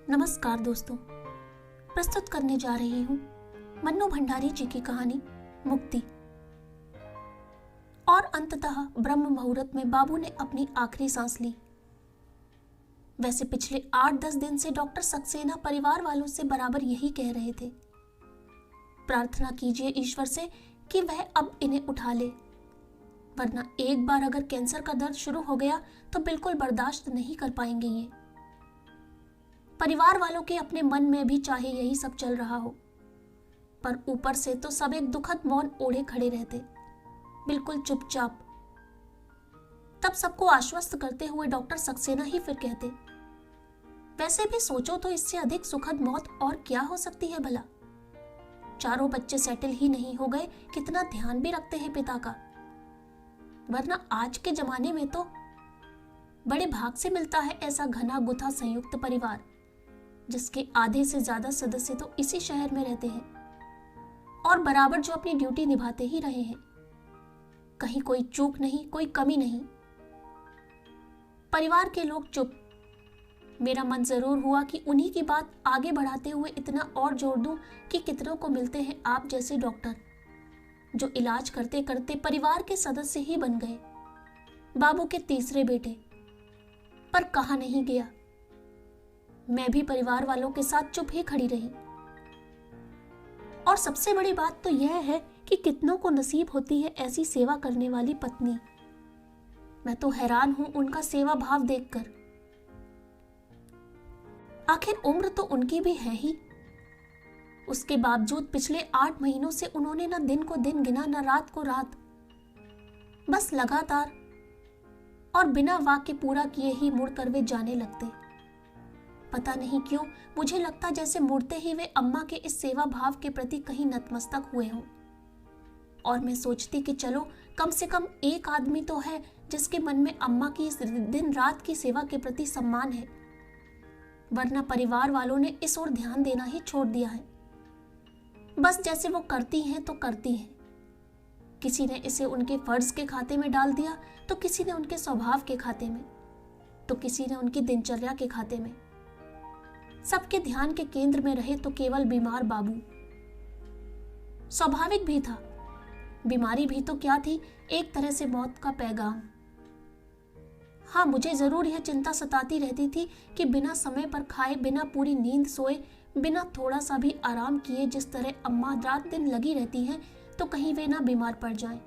नमस्कार दोस्तों, प्रस्तुत करने जा रही हूँ मन्नू भंडारी जी की कहानी मुक्ति। और अंततः ब्रह्म मुहूर्त में बाबू ने अपनी आखिरी सांस ली। वैसे पिछले 8-10 दिन से डॉक्टर सक्सेना परिवार वालों से बराबर यही कह रहे थे, प्रार्थना कीजिए ईश्वर से कि वह अब इन्हें उठा ले, वरना एक बार अगर कैंसर का दर्द शुरू हो गया तो बिल्कुल बर्दाश्त नहीं कर पाएंगे ये। परिवार वालों के अपने मन में भी चाहे यही सब चल रहा हो, पर ऊपर से तो सब एक दुखद मौन ओढ़े खड़े रहते, बिल्कुल चुपचाप। तब सबको आश्वस्त करते हुए डॉक्टर सक्सेना ही फिर कहते, वैसे भी सोचो तो इससे अधिक सुखद मौत और क्या हो सकती है भला। चारों बच्चे सेटल ही नहीं हो गए, कितना ध्यान भी रखते हैं पिता का, वरना आज के जमाने में तो बड़े भाग से मिलता है ऐसा घना गुथा संयुक्त परिवार, जिसके आधे से ज्यादा सदस्य तो इसी शहर में रहते हैं और बराबर जो अपनी ड्यूटी निभाते ही रहे हैं। कहीं कोई चूक नहीं, कोई कमी नहीं। परिवार के लोग चुप। मेरा मन जरूर हुआ कि उन्हीं की बात आगे बढ़ाते हुए इतना और जोर दूं कि कितनों को मिलते हैं आप जैसे डॉक्टर, जो इलाज करते करते परिवार के सदस्य ही बन गए, बाबू के तीसरे बेटे। पर कहा नहीं गया। मैं भी परिवार वालों के साथ चुप ही खड़ी रही। और सबसे बड़ी बात तो यह है कि कितनों को नसीब होती है ऐसी सेवा करने वाली पत्नी। मैं तो हैरान हूं उनका सेवा भाव देखकर। आखिर उम्र तो उनकी भी है ही, उसके बावजूद पिछले 8 महीनों से उन्होंने न दिन को दिन गिना, न रात को रात, बस लगातार और बिना वाक्य पूरा किए ही मुड़कर वे जाने लगते। पता नहीं क्यों मुझे लगता जैसे मुड़ते ही वे अम्मा के इस सेवा भाव के प्रति कहीं नतमस्तक हुए हों। और मैं सोचती कि चलो कम से कम एक आदमी तो है जिसके मन में अम्मा की इस दिन रात की सेवा के प्रति सम्मान है, वरना परिवार वालों ने इस ओर ध्यान देना ही छोड़ दिया है। बस जैसे वो करती हैं तो करती हैं। किसी ने इसे उनके फर्ज के खाते में डाल दिया, तो किसी ने उनके स्वभाव के खाते में, तो किसी ने उनकी दिनचर्या के खाते में। सबके ध्यान के केंद्र में रहे तो केवल बीमार बाबू। स्वाभाविक भी था, बीमारी भी तो क्या थी, एक तरह से मौत का पैगाम। हाँ, मुझे जरूर यह चिंता सताती रहती थी कि बिना समय पर खाए, बिना पूरी नींद सोए, बिना थोड़ा सा भी आराम किए जिस तरह अम्मा रात दिन लगी रहती हैं, तो कहीं वे ना बीमार पड़ जाएं,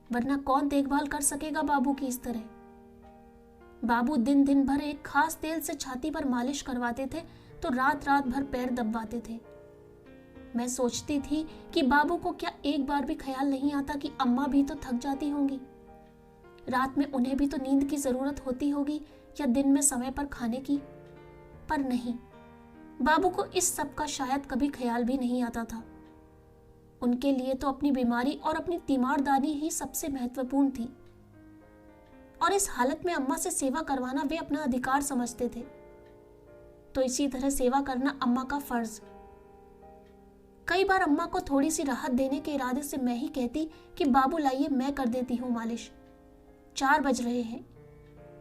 वरना कौन देखभाल कर सकेगा बाबू की इस तरह। बाबू दिन दिन भर एक खास तेल से छाती पर मालिश करवाते थे, तो रात रात भर पैर दबाते थे। मैं सोचती थी कि बाबू को क्या एक बार भी ख्याल नहीं आता कि अम्मा भी तो थक जाती होंगी, रात में उन्हें भी तो नींद की जरूरत होती होगी, या दिन में समय पर खाने की। पर नहीं, बाबू को इस सब का शायद कभी ख्याल भी नहीं आता था। उनके लिए तो अपनी बीमारी और अपनी तीमारदारी ही सबसे महत्वपूर्ण थी, और इस हालत में अम्मा से सेवा करवाना वे अपना अधिकार समझते थे, तो इसी तरह सेवा करना अम्मा का फर्ज। कई बार अम्मा को थोड़ी सी राहत देने के इरादे से मैं ही कहती कि बाबू लाइए मैं कर देती हूँ मालिश, 4 बज रहे हैं।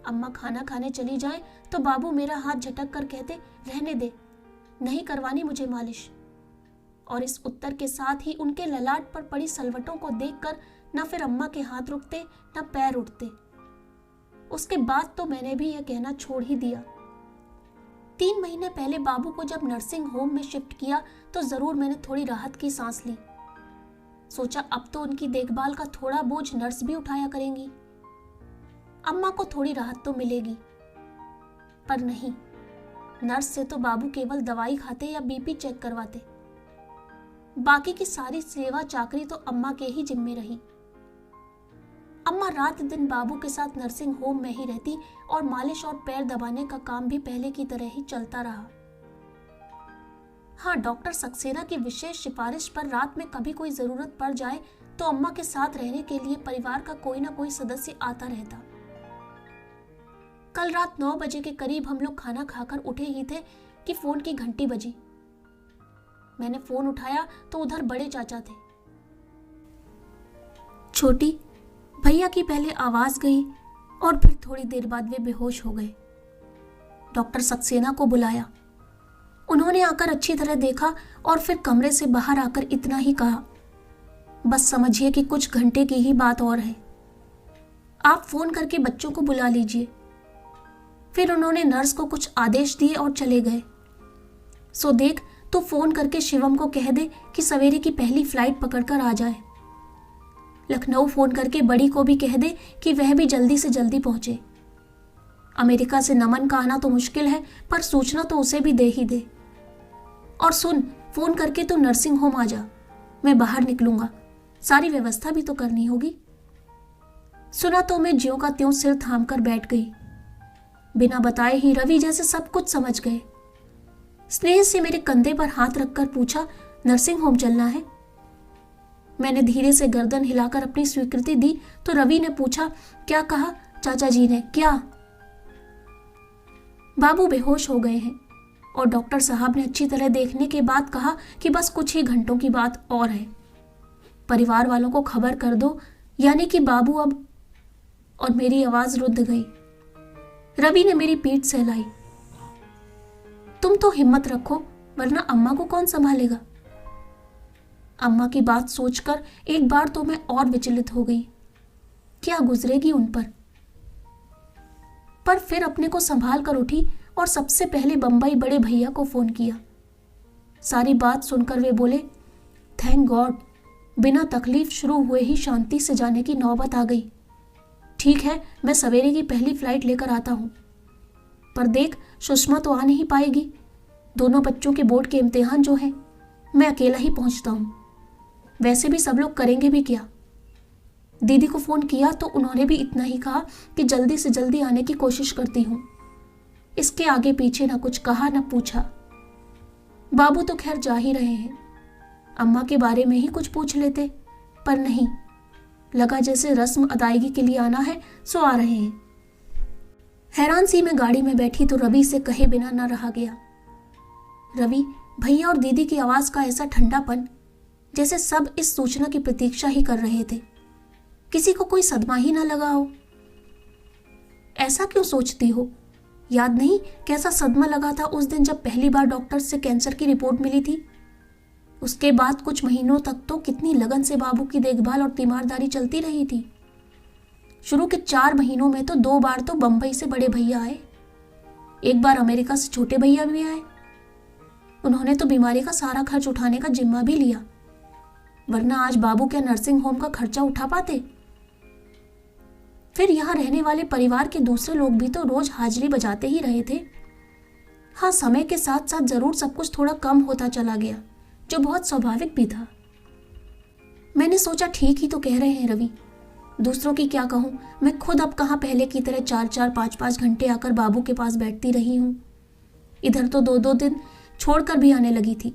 अम्मा खाना खाने चली जाए तो बाबू मेरा हाथ झटक कर कहते, रहने दे, नहीं करवानी मुझे मालिश। और इस उत्तर के साथ ही उनके ललाट पर पड़ी सलवटों को देखकर न फिर अम्मा के हाथ रुकते न पैर उठते। उसके बाद तो मैंने भी यह कहना छोड़ ही दिया। 3 महीने पहले बाबू को जब नर्सिंग होम में शिफ्ट किया तो जरूर मैंने थोड़ी राहत की सांस ली। सोचा अब तो उनकी देखभाल का थोड़ा बोझ नर्स भी उठाया करेंगी, अम्मा को थोड़ी राहत तो मिलेगी। पर नहीं, नर्स से तो बाबू केवल दवाई खाते या बीपी चेक करवाते, बाकी की सारी सेवा चाकरी तो अम्मा के ही जिम्मे रही। अम्मा रात दिन बाबू के साथ नर्सिंग होम में ही रहती और मालिश और पैर दबाने का काम भी पहले की तरह ही चलता रहा। हाँ, डॉक्टर सक्सेना की विशेष सिफारिश पर रात में कभी कोई जरूरत पड़ जाए तो अम्मा के साथ रहने के लिए परिवार का कोई ना कोई सदस्य आता रहता। कल रात 9 बजे के करीब हम लोग खाना खाकर उठे ही थे कि फोन की घंटी बजी। मैंने फोन उठाया तो उधर बड़े चाचा थे। छोटी, भैया की पहले आवाज गई और फिर थोड़ी देर बाद वे बेहोश हो गए। डॉक्टर सक्सेना को बुलाया, उन्होंने आकर अच्छी तरह देखा और फिर कमरे से बाहर आकर इतना ही कहा, बस समझिए कि कुछ घंटे की ही बात और है, आप फोन करके बच्चों को बुला लीजिए। फिर उन्होंने नर्स को कुछ आदेश दिए और चले गए। सो देख, तू फोन करके शिवम को कह दे कि सवेरे की पहली फ्लाइट पकड़कर आ जाए। लखनऊ फोन करके बड़ी को भी कह दे कि वह भी जल्दी से जल्दी पहुंचे। अमेरिका से नमन का आना तो मुश्किल है, पर सूचना तो उसे भी दे ही दे। और सुन, फोन करके तू नर्सिंग होम आ जा, मैं बाहर निकलूंगा, सारी व्यवस्था भी तो करनी होगी। सुना तो मैं ज्यों का त्यों सिर थाम कर बैठ गई। बिना बताए ही रवि जैसे सब कुछ समझ गए। स्नेह से मेरे कंधे पर हाथ रखकर पूछा, नर्सिंग होम चलना है? मैंने धीरे से गर्दन हिलाकर अपनी स्वीकृति दी तो रवि ने पूछा, क्या कहा चाचा जी ने? क्या? बाबू बेहोश हो गए हैं और डॉक्टर साहब ने अच्छी तरह देखने के बाद कहा कि बस कुछ ही घंटों की बात और है। परिवार वालों को खबर कर दो, यानी कि बाबू अब। और मेरी आवाज रुद्ध गई। रवि ने मेरी पीठ सहलाई। तुम तो हिम्मत रखो, वरना अम्मा को कौन संभालेगा? अम्मा की बात सोचकर एक बार तो मैं और विचलित हो गई। क्या गुजरेगी उन पर फिर अपने को संभाल कर उठी और सबसे पहले बंबई बड़े भैया को फोन किया। सारी बात सुनकर वे बोले, थैंक गॉड, बिना तकलीफ शुरू हुए ही शांति से जाने की नौबत आ गई। ठीक है, मैं सवेरे की पहली फ्लाइट लेकर आता हूं, पर देख, सुषमा तो आ नहीं पाएगी। दोनों बच्चों के बोर्ड के इम्तिहान जो है, मैं अकेला ही पहुंचता हूं। वैसे भी सब लोग करेंगे भी क्या? दीदी को फोन किया तो उन्होंने भी इतना ही कहा कि जल्दी से जल्दी आने की कोशिश करती हूं। इसके आगे पीछे ना कुछ कहा ना पूछा। बाबू तो खैर जा ही रहे हैं, अम्मा के बारे में ही कुछ पूछ लेते, पर नहीं, लगा जैसे रस्म अदायगी के लिए आना है, सो आ रहे हैं। हैरान सी मैं गाड़ी में बैठी तो रवि से कहे बिना न रहा गया। रवि, भैया और दीदी की आवाज का ऐसा ठंडापन, जैसे सब इस सूचना की प्रतीक्षा ही कर रहे थे, किसी को कोई सदमा ही ना लगा हो। ऐसा क्यों सोचती हो? याद नहीं कैसा सदमा लगा था उस दिन जब पहली बार डॉक्टर से कैंसर की रिपोर्ट मिली थी? उसके बाद कुछ महीनों तक तो कितनी लगन से बाबू की देखभाल और तीमारदारी चलती रही थी। शुरू के 4 महीनों में तो 2 बार तो बंबई से बड़े भैया आए, एक बार अमेरिका से छोटे भैया भी आए। उन्होंने तो बीमारी का सारा खर्च उठाने का जिम्मा भी लिया, वरना आज बाबू क्या नर्सिंग होम का खर्चा उठा पाते? फिर यहाँ रहने वाले परिवार के दूसरे लोग भी तो रोज हाजिरी बजाते ही रहे थे। हाँ, समय के साथ साथ जरूर सब कुछ थोड़ा कम होता चला गया, जो बहुत स्वाभाविक भी था। मैंने सोचा ठीक ही तो कह रहे हैं रवि, दूसरों की क्या कहूं, मैं खुद अब कहाँ पहले की तरह 4-4, 5-5 घंटे आकर बाबू के पास बैठती रही हूं। इधर तो 2-2 दिन छोड़कर भी आने लगी थी।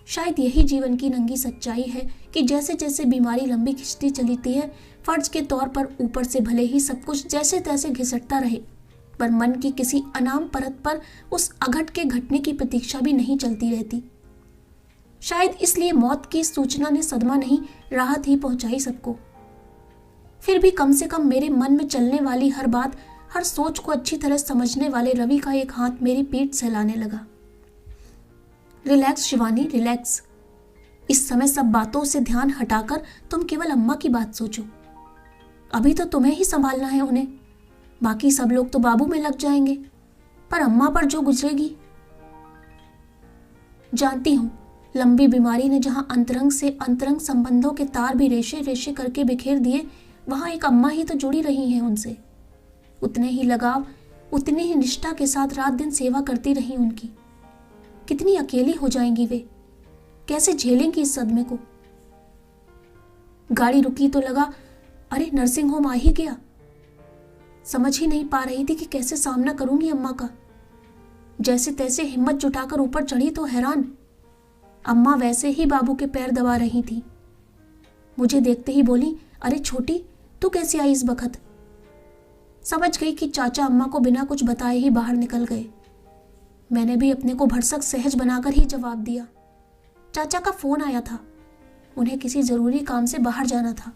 शायद यही जीवन की नंगी सच्चाई है कि जैसे जैसे बीमारी लंबी खिंचती चलती है, फर्ज के तौर पर ऊपर से भले ही सब कुछ जैसे तैसे घिसटता रहे, पर मन की किसी अनाम परत पर उस अघट के घटने की प्रतीक्षा भी नहीं चलती रहती। शायद इसलिए मौत की सूचना ने सदमा नहीं, राहत ही पहुंचाई सबको। फिर भी कम से कम मेरे मन में चलने वाली हर बात, हर सोच को अच्छी तरह समझने वाले रवि का एक हाथ मेरी पीठ सहलाने लगा। Relax Shivani, relax. इस समय सब बातों से ध्यान हटाकर तुम केवल अम्मा की बात सोचो। अभी तो तुम्हें ही संभालना है उन्हें, बाकी सब लोग तो बाबू में लग जाएंगे, पर अम्मा पर जो गुजरेगी। जानती हूं, लंबी बीमारी ने जहां अंतरंग से अंतरंग संबंधों के तार भी रेशे रेशे करके बिखेर दिए, वहां एक अम्मा ही तो जुड़ी रही हैं उनसे। उतने ही लगाव, उतनी ही निष्ठा के साथ रात दिन सेवा करती रही उनकी। कितनी अकेली हो जाएंगी वे, कैसे झेलेंगी इस सदमे को। गाड़ी रुकी तो लगा, अरे नर्सिंग होम आ ही गया। समझ ही नहीं पा रही थी कि कैसे सामना करूंगी अम्मा का। जैसे तैसे हिम्मत जुटाकर ऊपर चढ़ी तो हैरान, अम्मा वैसे ही बाबू के पैर दबा रही थी। मुझे देखते ही बोली, अरे छोटी, तू कैसे आई इस बखत? समझ गई कि चाचा अम्मा को बिना कुछ बताए ही बाहर निकल गए। मैंने भी अपने को भरसक सहज बनाकर ही जवाब दिया, चाचा का फोन आया था, उन्हें किसी जरूरी काम से बाहर जाना था,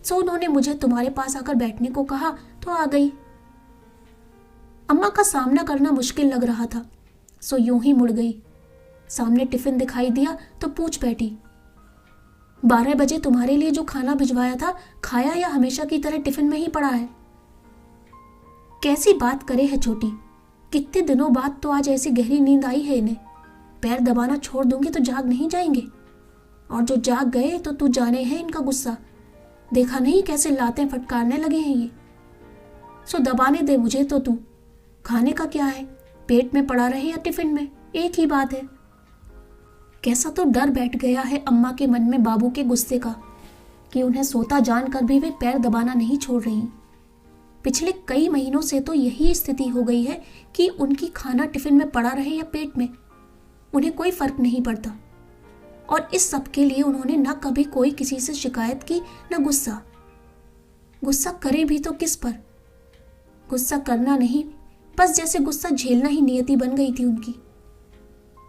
सो उन्होंने मुझे तुम्हारे पास आकर बैठने को कहा तो आ गई। अम्मा का सामना करना मुश्किल लग रहा था, सो यूं ही मुड़ गई सामने टिफिन दिखाई दिया तो पूछ बैठी, 12 बजे तुम्हारे लिए जो खाना भिजवाया था खाया या हमेशा की तरह टिफिन में ही पड़ा है? कैसी बात करे है छोटी, कितने दिनों बाद तो आज ऐसी गहरी नींद आई है इन्हें। पैर दबाना छोड़ दूंगी तो जाग नहीं जाएंगे, और जो जाग गए तो तू जाने है इनका गुस्सा। देखा नहीं कैसे लातें फटकारने लगे हैं ये। सो दबाने दे मुझे तो तू, खाने का क्या है, पेट में पड़ा रहे या टिफिन में, एक ही बात है। कैसा तो डर बैठ गया है अम्मा के मन में बाबू के गुस्से का कि उन्हें सोता जानकर भी वे पैर दबाना नहीं छोड़ रही। पिछले कई महीनों से तो यही स्थिति हो गई है कि उनकी खाना टिफिन में पड़ा रहे या पेट में, उन्हें कोई फर्क नहीं पड़ता। और इस सब के लिए उन्होंने न कभी कोई किसी से शिकायत की न गुस्सा। गुस्सा करे भी तो किस पर? गुस्सा करना नहीं, बस जैसे गुस्सा झेलना ही नियति बन गई थी उनकी।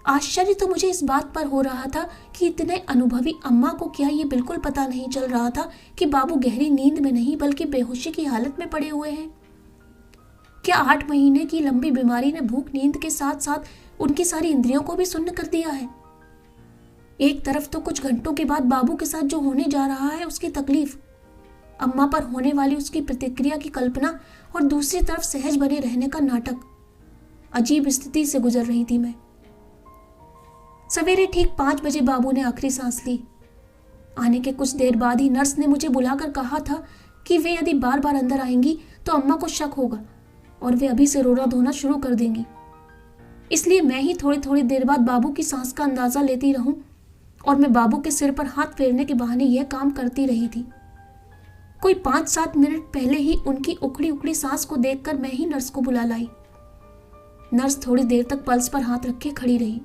आश्चर्य तो मुझे इस बात पर हो रहा था कि इतने अनुभवी अम्मा को क्या ये बिल्कुल पता नहीं चल रहा था कि बाबू गहरी नींद में नहीं बल्कि बेहोशी की हालत में पड़े हुए हैं। क्या 8 महीने की लंबी बीमारी ने भूख नींद के साथ साथ उनकी सारी इंद्रियों को भी सुन्न कर दिया है? एक तरफ तो कुछ घंटों के बाद बाबू के साथ जो होने जा रहा है उसकी तकलीफ, अम्मा पर होने वाली उसकी प्रतिक्रिया की कल्पना, और दूसरी तरफ सहज बने रहने का नाटक। अजीब स्थिति से गुजर रही थी मैं। सवेरे ठीक 5 बजे बाबू ने आखिरी सांस ली। आने के कुछ देर बाद ही नर्स ने मुझे बुलाकर कहा था कि वे यदि बार बार अंदर आएंगी तो अम्मा को शक होगा और वे अभी से रोना धोना शुरू कर देंगी। इसलिए मैं ही थोड़ी थोड़ी देर बाद बाबू की सांस का अंदाजा लेती रहूं, और मैं बाबू के सिर पर हाथ फेरने के बहाने यह काम करती रही थी। कोई 5-7 मिनट पहले ही उनकी उखड़ी उखड़ी सांस को देखकर मैं ही नर्स को बुला लाई। नर्स थोड़ी देर तक पल्स पर हाथ रखे खड़ी रही।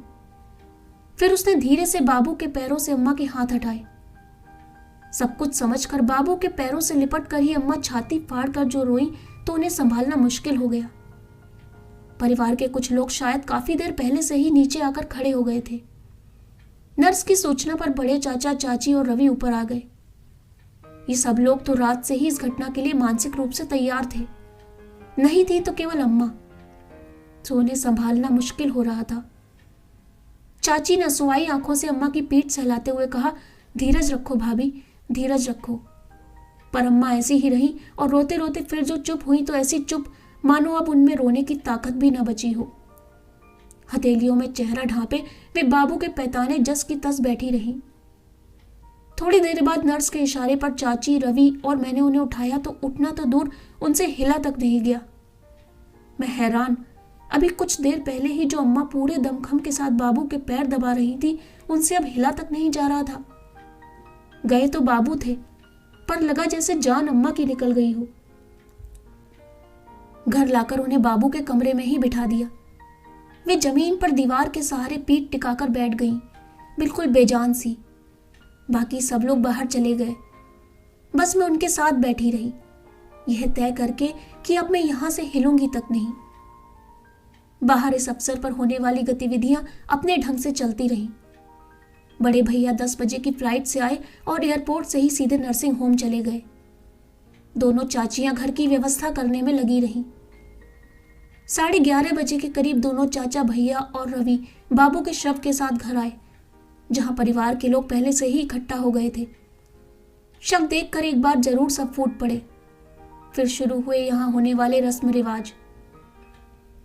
फिर उसने धीरे से बाबू के पैरों से अम्मा के हाथ हटाए। सब कुछ समझकर बाबू के पैरों से लिपट कर ही अम्मा छाती फाड़ कर जो रोई तो उन्हें संभालना मुश्किल हो गया। परिवार के कुछ लोग शायद काफी देर पहले से ही नीचे आकर खड़े हो गए थे। नर्स की सूचना पर बड़े चाचा चाची और रवि ऊपर आ गए। ये सब लोग तो रात से ही इस घटना के लिए मानसिक रूप से तैयार थे। नहीं थी तो केवल अम्मा, तो उन्हें संभालना मुश्किल हो रहा था। चाची ने सुवाई आंखों से अम्मा की पीठ सहलाते हुए कहा, धीरज रखो भाभी, धीरज रखो। पर अम्मा ऐसी ही रही और रोते रोते फिर जो चुप हुई तो ऐसी चुप मानो अब उनमें रोने की ताकत भी न बची हो। हथेलियों में चेहरा ढांपे वे बाबू के पैताने जस की तस बैठी रही। थोड़ी देर बाद नर्स के इशारे पर चाची, रवि और मैंने उन्हें उठाया तो उठना तो दूर उनसे हिला तक नहीं गया। मैं हैरान, अभी कुछ देर पहले ही जो अम्मा पूरे दमखम के साथ बाबू के पैर दबा रही थी उनसे अब हिला तक नहीं जा रहा था। गए तो बाबू थे, पर लगा जैसे जान अम्मा की निकल गई हो। घर लाकर उन्हें बाबू के कमरे में ही बिठा दिया। वे जमीन पर दीवार के सहारे पीठ टिकाकर बैठ गईं, बिल्कुल बेजान सी। बाकी सब लोग बाहर चले गए, बस मैं उनके साथ बैठी रही, यह तय करके कि अब मैं यहां से हिलूंगी तक नहीं। बाहर इस अवसर पर होने वाली गतिविधियां अपने ढंग से चलती रहीं। बड़े भैया 10 बजे की फ्लाइट से आए और एयरपोर्ट से ही सीधे नर्सिंग होम चले गए। दोनों चाचियां घर की व्यवस्था करने में लगी रहीं। 11:30 बजे के करीब दोनों चाचा भैया और रवि बाबू के शव के साथ घर आए, जहां परिवार के लोग पहले से ही इकट्ठा हो गए थे। शव देखकर एक बार जरूर सब फूट पड़े। फिर शुरू हुए यहां होने वाले रस्म रिवाज।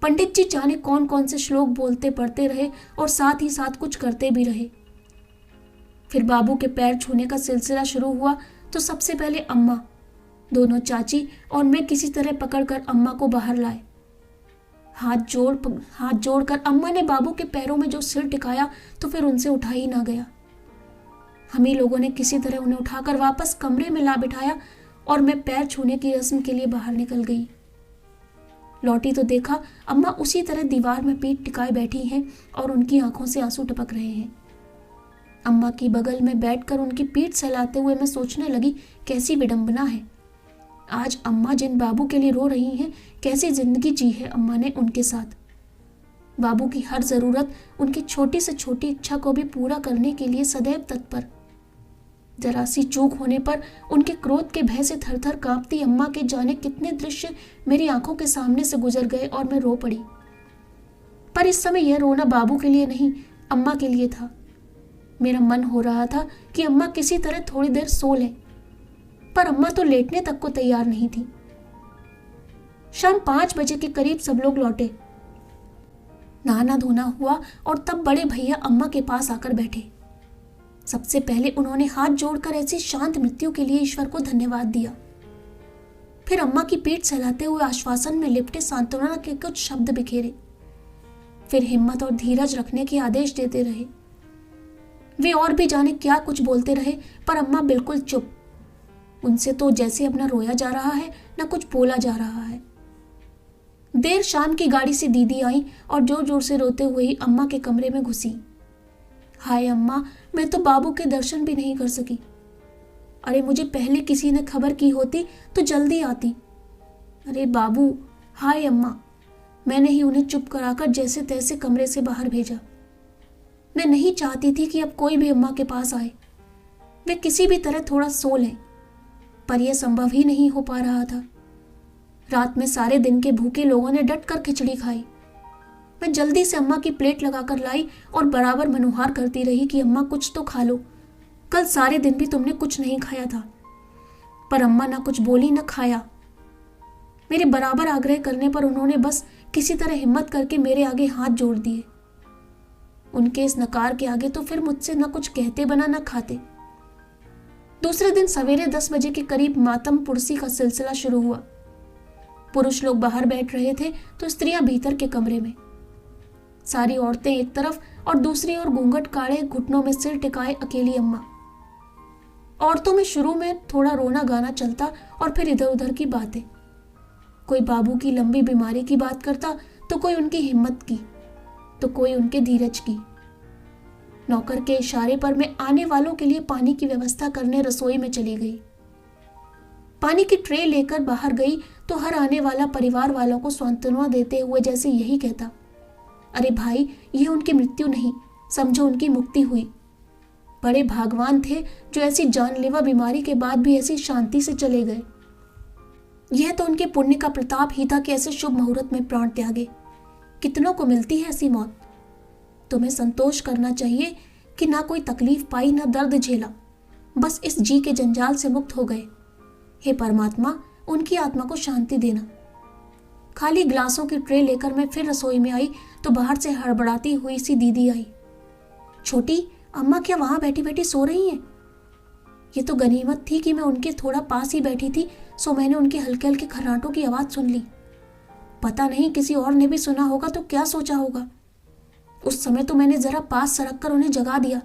पंडित जी जाने कौन कौन से श्लोक बोलते पढ़ते रहे और साथ ही साथ कुछ करते भी रहे। फिर बाबू के पैर छूने का सिलसिला शुरू हुआ तो सबसे पहले अम्मा, दोनों चाची और मैं किसी तरह पकड़कर अम्मा को बाहर लाए। हाथ जोड़कर अम्मा ने बाबू के पैरों में जो सिर टिकाया तो फिर उनसे उठा ही ना गया। हम ही लोगों ने किसी तरह उन्हें उठाकर वापस कमरे में ला बिठाया और मैं पैर छूने की रस्म के लिए बाहर निकल गई। लौटी तो देखा अम्मा उसी तरह दीवार में पीठ टिकाए बैठी हैं और उनकी आंखों से आंसू टपक रहे हैं। अम्मा की बगल में बैठकर उनकी पीठ सहलाते हुए मैं सोचने लगी, कैसी विडंबना है। आज अम्मा जिन बाबू के लिए रो रही हैं, कैसी जिंदगी जी है अम्मा ने उनके साथ। बाबू की हर जरूरत, उनकी छोटी से छोटी इच्छा को भी पूरा करने के लिए सदैव तत्पर। जरा सी चूक होने पर उनके क्रोध के भय से थरथर कांपती अम्मा के जाने कितने दृश्य मेरी आंखों के सामने से गुजर गए और मैं रो पड़ी। पर इस समय यह रोना बाबू के लिए नहीं, अम्मा के लिए था। मेरा मन हो रहा था कि अम्मा किसी तरह थोड़ी देर सो लें, पर अम्मा तो लेटने तक को तैयार नहीं थी। शाम 5 बजे के करीब सब लोग लौटे। नहाना धोना हुआ और तब बड़े भैया अम्मा के पास आकर बैठे। सबसे पहले उन्होंने हाथ जोड़कर ऐसी शांत मृत्यु के लिए ईश्वर को धन्यवाद दिया। फिर अम्मा की पीठ सहलाते हुए आश्वासन में लिपटे सांत्वना के कुछ शब्द बिखेरे। फिर हिम्मत और धीरज रखने के आदेश देते रहे। वे और भी जाने क्या कुछ बोलते रहे, पर अम्मा बिल्कुल चुप। उनसे तो जैसे अब न रोया जा रहा है न कुछ बोला जा रहा है। देर शाम की गाड़ी से दीदी आई और जोर जोर से रोते हुए ही अम्मा के कमरे में घुसी। हाय अम्मा, मैं तो बाबू के दर्शन भी नहीं कर सकी। अरे मुझे पहले किसी ने खबर की होती तो जल्दी आती। अरे बाबू, हाय अम्मा। मैंने ही उन्हें चुप कराकर जैसे तैसे कमरे से बाहर भेजा। मैं नहीं चाहती थी कि अब कोई भी अम्मा के पास आए। वे किसी भी तरह थोड़ा सो लें, पर यह संभव ही नहीं हो पा रहा था। रात में सारे दिन के भूखे लोगों ने डट कर खिचड़ी खाई। मैं जल्दी से अम्मा की प्लेट लगाकर लाई और बराबर मनुहार करती रही कि अम्मा कुछ तो खा लो, कल सारे दिन भी तुमने कुछ नहीं खाया था। पर अम्मा ना कुछ बोली ना खाया। मेरे बराबर आग्रह करने पर उन्होंने बस किसी तरह हिम्मत करके मेरे आगे हाथ जोड़ दिए। उनके इस नकार के आगे तो फिर मुझसे न कुछ कहते बना न खाते। दूसरे दिन सवेरे 10 बजे के करीब मातम पुरसी का सिलसिला शुरू हुआ। पुरुष लोग बाहर बैठ रहे थे तो स्त्रियां भीतर के कमरे में। सारी औरतें एक तरफ और दूसरी ओर घूंघट काढ़े घुटनों में सिर टिकाए अकेली अम्मा। औरतों में शुरू में थोड़ा रोना गाना चलता और फिर इधर उधर की बातें। कोई बाबू की लंबी बीमारी की बात करता तो कोई उनकी हिम्मत की तो कोई उनके धीरज की। नौकर के इशारे पर मैं आने वालों के लिए पानी की व्यवस्था करने रसोई में चली गई। पानी की ट्रे लेकर बाहर गई तो हर आने वाला परिवार वालों को सांत्वना देते हुए जैसे यही कहता, अरे भाई, यह उनकी मृत्यु नहीं, समझो उनकी मुक्ति हुई। बड़े भागवान थे जो ऐसी जानलेवा बीमारी के बाद भी ऐसी शांति से चले गए। यह तो उनके पुण्य का प्रताप ही था कि ऐसे शुभ मुहूर्त में प्राण त्यागे। कितनों को मिलती है ऐसी मौत। तुम्हें संतोष करना चाहिए कि ना कोई तकलीफ पाई ना दर्द झेला, बस इस जी के जंजाल से मुक्त हो गए। हे परमात्मा, उनकी आत्मा को शांति देना। खाली ग्लासों की ट्रे लेकर मैं फिर रसोई में आई तो बाहर से हड़बड़ाती हुई सी दीदी आई। छोटी अम्मा क्या वहां बैठी बैठी सो रही हैं? ये तो गनीमत थी कि मैं उनके थोड़ा पास ही बैठी थी, सो मैंने उनके हल्के हल्के खर्राटों की आवाज सुन ली। पता नहीं किसी और ने भी सुना होगा तो क्या सोचा होगा। उस समय तो मैंने जरा पास सरक कर उन्हें जगा दिया,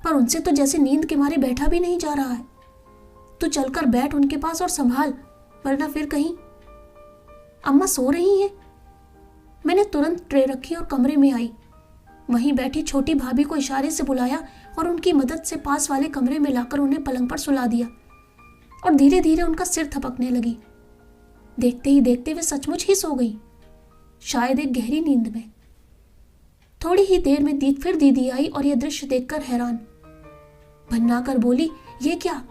पर उनसे तो जैसे नींद के मारे बैठा भी नहीं जा रहा है। तो चलकर बैठ उनके पास और संभाल, वरना फिर कहीं। अम्मा सो रही हैं। मैंने तुरंत ट्रे रखी और कमरे में आई। वहीं बैठी छोटी भाभी को इशारे से बुलाया और उनकी मदद से पास वाले कमरे में लाकर उन्हें पलंग पर सुला दिया और धीरे धीरे उनका सिर थपकने लगी। देखते ही देखते वे सचमुच ही सो गई, शायद एक गहरी नींद में। थोड़ी ही देर में फिर दीदी आई और यह दृश्य देखकर हैरान भन्ना कर बोली, ये क्या,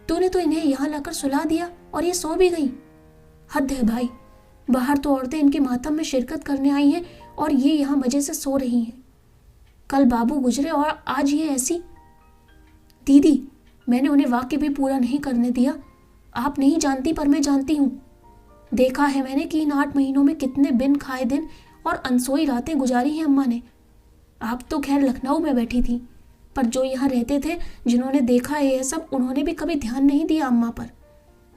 तूने तो इन्हें यहां लाकर सुला दिया और ये सो भी गई। हद है भाई, बाहर तो औरतें इनके मातम में शिरकत करने आई हैं और ये यहाँ मजे से सो रही हैं। कल बाबू गुजरे और आज ये ऐसी। दीदी, मैंने उन्हें वाक्य भी पूरा नहीं करने दिया। आप नहीं जानती पर मैं जानती हूँ। देखा है मैंने कि इन 8 महीनों में कितने बिन खाए दिन और अनसोई रातें गुजारी हैं अम्मा ने। आप तो खैर लखनऊ में बैठी थी, पर जो यहाँ रहते थे, जिन्होंने देखा है यह सब, उन्होंने भी कभी ध्यान नहीं दिया अम्मा पर।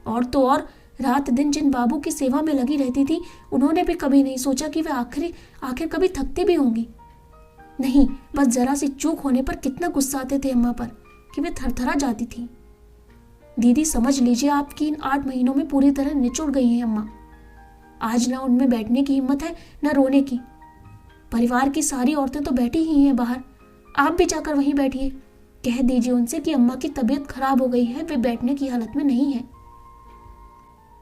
और तो और रात दिन जिन बाबू की सेवा में लगी रहती थी, उन्होंने भी कभी नहीं सोचा कि वे आखिर कभी थकते भी होंगी। नहीं, बस जरा सी चूक होने पर कितना गुस्सा आते थे अम्मा पर कि वे थरथरा जाती थी। दीदी समझ लीजिए, आपकी इन 8 महीनों में पूरी तरह निचुड़ गई हैं अम्मा। आज ना उनमें बैठने की हिम्मत है न रोने की। परिवार की सारी औरतें तो बैठी ही हैं बाहर, आप भी जाकर वहीं बैठिए। कह दीजिए उनसे कि अम्मा की तबीयत खराब हो गई है, वे बैठने की हालत में नहीं है।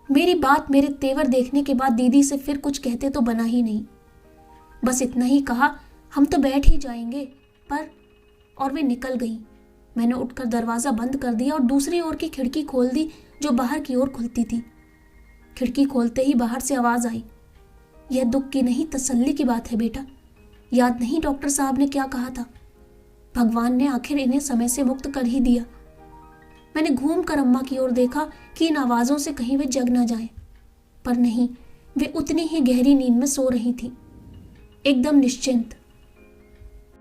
मेरी बात मेरे तेवर देखने के बाद दीदी से फिर कुछ कहते तो बना ही नहीं। बस इतना ही कहा, हम तो बैठ ही जाएंगे पर, और वे निकल गई। मैंने उठकर दरवाजा बंद कर दिया और दूसरी ओर की खिड़की खोल दी जो बाहर की ओर खुलती थी। खिड़की खोलते ही बाहर से आवाज आई, यह दुख की नहीं तसल्ली की बात है बेटा। याद नहीं डॉक्टर साहब ने क्या कहा था, भगवान ने आखिर इन्हें समय से मुक्त कर ही दिया। मैंने घूम कर अम्मा की ओर देखा कि इन आवाज़ों से कहीं वे जग न जाएं, पर नहीं, वे उतनी ही गहरी नींद में सो रही थी, एकदम निश्चिंत।